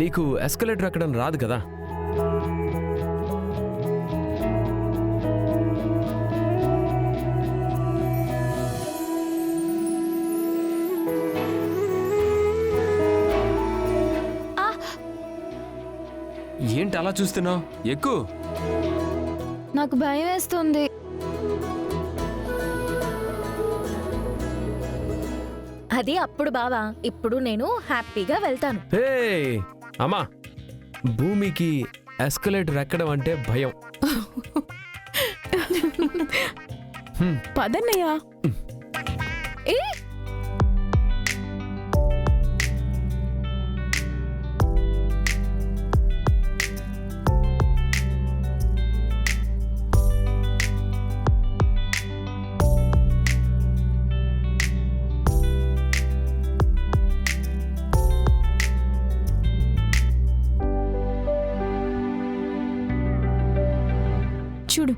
నీకు ఎస్కలేటర్ ఎక్కడం రాదు కదా? ఏంటి అలా చూస్తున్నావు? ఎక్కు. నాకు భయం వేస్తుంది. అది అప్పుడు బావా, ఇప్పుడు నేను హ్యాపీగా వెళ్తాను. హే అమ్మా, భూమికి ఎస్కలేటర్ ఎక్కడం అంటే భయం. పదన్నయ్యా. ఏ చూడు,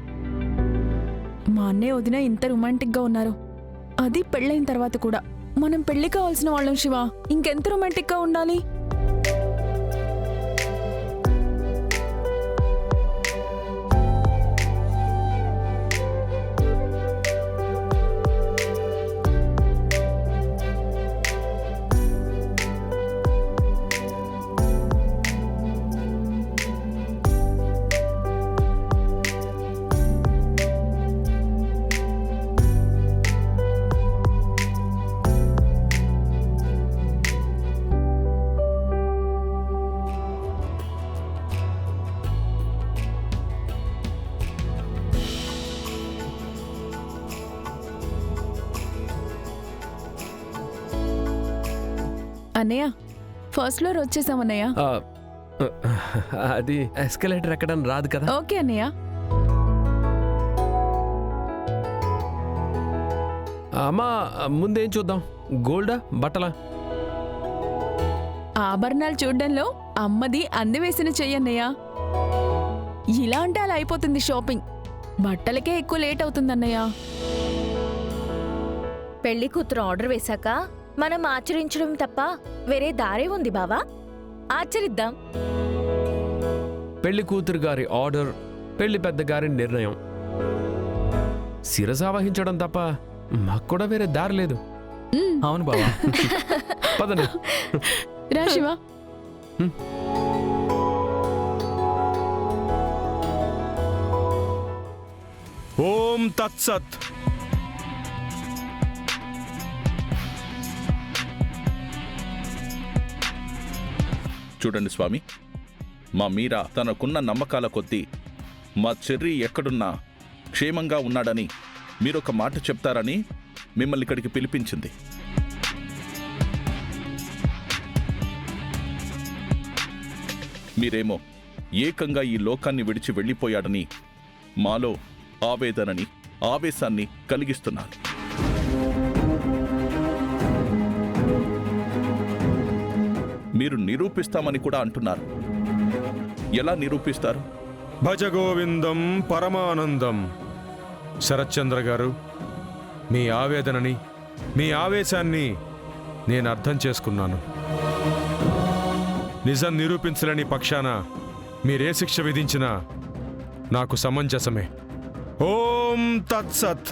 మా అన్నయ్య వదిన ఇంత రొమాంటిక్గా ఉన్నారు. అది పెళ్ళైన తర్వాత కూడా. మనం పెళ్లి కావాల్సిన వాళ్ళం శివ, ఇంకెంత రొమాంటిక్గా ఉండాలి? అన్నయ్య, ఫస్ట్ ఫ్లోర్ వచ్చేసామన్నయ్య. అది ఎస్కలేటర్ ఎక్కడం రాదు కదా? ఓకే అన్నయ్య. అమ్మా, ముందేం చూద్దాం? గోల్డా బట్టలా? ఆభరణాలు చూడ్డంలో అమ్మది అందివేసిన చెయ్యన్నయ్య. ఇలా అంటే అలా అయిపోతుంది షాపింగ్. బట్టలకే ఎక్కువ లేట్ అవుతుందన్నయ్య. పెళ్లి కూతురు ఆర్డర్ వేశాక మనం ఆచరించడం తప్ప వేరే దారే ఉంది బావా. ఆచరిద్దాం. పెళ్లి కూతురు గారి ఆర్డర్, పెళ్లి పెద్ద గారి నిర్ణయం. శిరసావహించడం తప్ప మాకు కూడా వేరే దారి లేదు. అవును బావా. పదండి. రా శివ. ఓం తత్సత్. చూడండి స్వామి, మా మీరా తనకున్న నమ్మకాల కొద్దీ మా చెర్రీ ఎక్కడున్నా క్షేమంగా ఉన్నాడని మీరొక మాట చెప్తారని మిమ్మల్ని ఇక్కడికి పిలిపించింది. మీరేమో ఏకంగా ఈ లోకాన్ని విడిచి వెళ్ళిపోయాడని మాలో ఆవేదనని, ఆవేశాన్ని కలిగిస్తున్నారు. మీరు నిరూపిస్తామని కూడా అంటున్నారు. ఎలా నిరూపిస్తారు? భజ గోవిందం పరమానందం. శరత్చంద్ర గారు, మీ ఆవేదనని, మీ ఆవేశాన్ని నేను అర్థం చేసుకున్నాను. నిజం నిరూపించలేని పక్షాన మీరే శిక్ష విధించినా నాకు సమంజసమే. ఓం తత్సత్.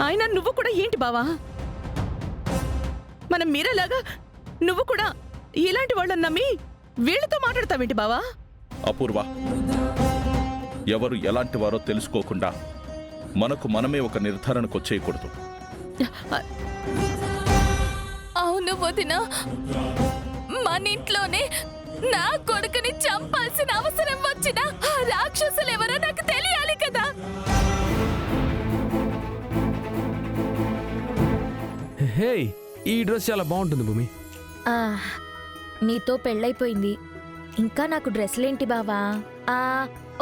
ఆయన నువ్వు కూడా ఏంటి బావా? మనం మీరేలాగా నువ్వు కూడా ఇలాంటి వాళ్ళని నమ్మి వీళ్ళతో మాట్లాడతావేంటి బావా? అపూర్వ, ఎవరు ఎలాంటి వారో తెలుసుకోకుండా మనకు మనమే ఒక నిర్ధారణకు వచ్చేయకూడదు. అవును వదినా, మన ఇంట్లోనే నా కొడుకుని చంపాల్సిన అవసరం వచ్చినా ఆ రాక్షసులెవరో నాకు తెలియాలి కదా. హే, ఈ డ్రెస్ చాలా బాగుంటుంది భూమి. నీతో పెళ్ళైపోయింది, ఇంకా నాకు డ్రెస్సులేంటి బావా?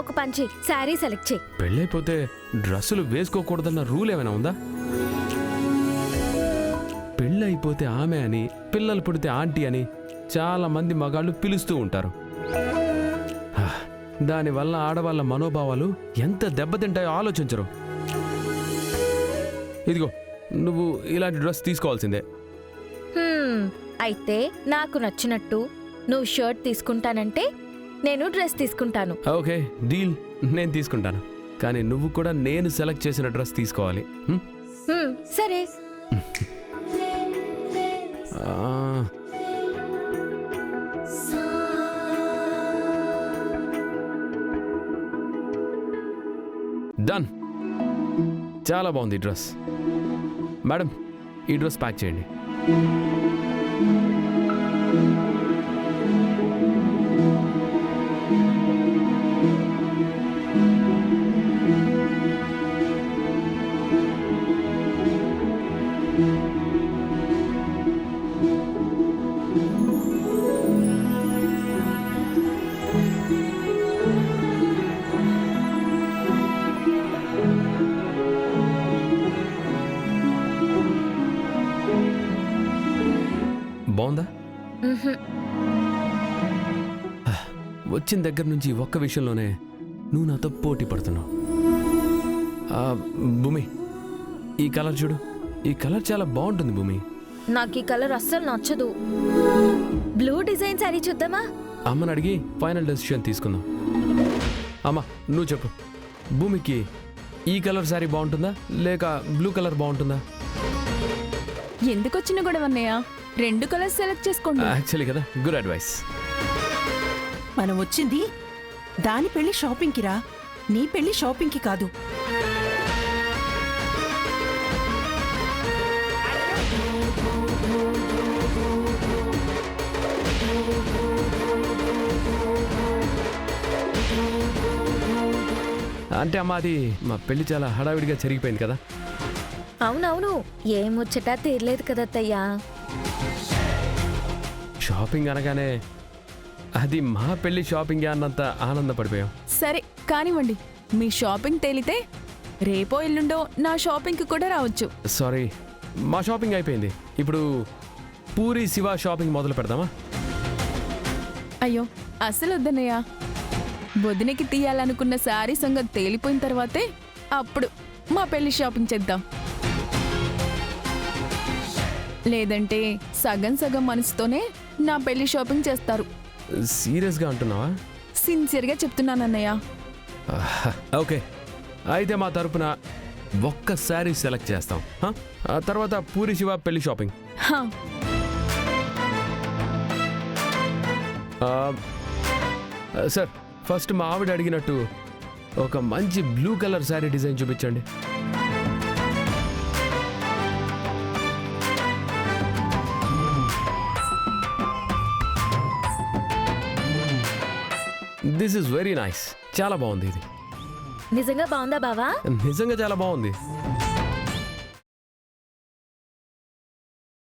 ఒక పంచి శారీ సెలెక్ట్ చేయి. పెళ్ళైపోతే డ్రెస్సులు వేసుకోకూడదన్న రూల్ ఏమైనా ఉందా? పెళ్ళైపోతే ఆమె అని, పిల్లలు పుడితే ఆంటీ అని చాలా మంది మగాళ్ళు పిలుస్తూ ఉంటారు. దానివల్ల ఆడవాళ్ళ మనోభావాలు ఎంత దెబ్బతింటాయో ఆలోచించరు. ఇదిగో, నువ్వు ఇలాంటి డ్రెస్ తీసుకోవాల్సిందే. అయితే నాకు నచ్చినట్టు నువ్వు షర్ట్ తీసుకుంటానంటే నేను డ్రెస్ తీసుకుంటాను. ఓకే డీల్, నేను తీసుకుంటాను. కానీ నువ్వు కూడా నేను సెలెక్ట్ చేసిన డ్రెస్ తీసుకోవాలి. సరే. డన్. చాలా బాగుంది ఈ డ్రెస్. మేడం, ఈ డ్రెస్ ప్యాక్ చేయండి. బాగుందా? వచ్చిన దగ్గర నుంచి ఒక్క విషయంలోనే నువ్వు నాతో పోటీ పడుతున్నావు. భూమి, ఈ కలర్ చూడు. ఈ కలర్ చాలా బాగుంటుంది భూమి. నాకు ఈ కలర్ అస్సలు నచ్చదు. బ్లూ డిజైన్ సారీ చూద్దామా? అమ్మని అడిగి ఫైనల్ డెసిషన్ తీసుకుందాం. అమ్మా, నువ్వు చెప్పు, భూమికి ఈ కలర్ శారీ బాగుంటుందా లేక బ్లూ కలర్ బాగుంటుందా? ఎందుకు వచ్చిన గొడవ అన్నయ్య? 2 కలర్స్ సెలెక్ట్ చేసుకోండి. యాక్చువల్లీ కదా, గుడ్ అడ్వైస్. మనం వచ్చింది దాని పెళ్లి షాపింగ్కి రా, నీ పెళ్లి షాపింగ్కి కాదు. అంటే అమ్మా, అది మా పెళ్లి చాలా హడావిడిగా జరిగిపోయింది కదా. అవునవును, ఏ ముచ్చటా తీరలేదు కదా అత్తయ్యా. షాపింగ్ అనగానే అది మా పెళ్లి షాపింగ్ అన్నంత ఆనందపడిపోయాం. సరే కానివ్వండి, మీ షాపింగ్ తేలితే రేపో ఎల్లుండో నా షాపింగ్కి కూడా రావచ్చు. సారీ, మా షాపింగ్ అయిపోయింది. ఇప్పుడు పూరి శివ షాపింగ్ మొదలు పెడదామా? అయ్యో అసలు వద్దన్నయ్య. వదినకి తీయాలనుకున్న శారీ సంగతి తేలిపోయిన తర్వాతే అప్పుడు మా పెళ్లి షాపింగ్ చేద్దాం. లేదంటే సగం సగం మనసుతోనే నా పెళ్లి షాపింగ్ చేస్తారు. సీరియస్గా అంటున్నావా? సిన్సియర్గా చెప్తున్నానన్నయ్య. ఓకే, అయితే మా తరపున ఒక్క శారీ సెలెక్ట్ చేస్తాం. ఆ తర్వాత పూరి శివ పెళ్లి షాపింగ్. హా, సార్, ఫస్ట్ మా ఆవిడ అడిగినట్టు ఒక మంచి బ్లూ కలర్ శారీ డిజైన్ చూపించండి. This is very nice. చాలా బాగుంది ఇది. నిజంగా బాగుందా బావా? నిజంగా చాలా బాగుంది.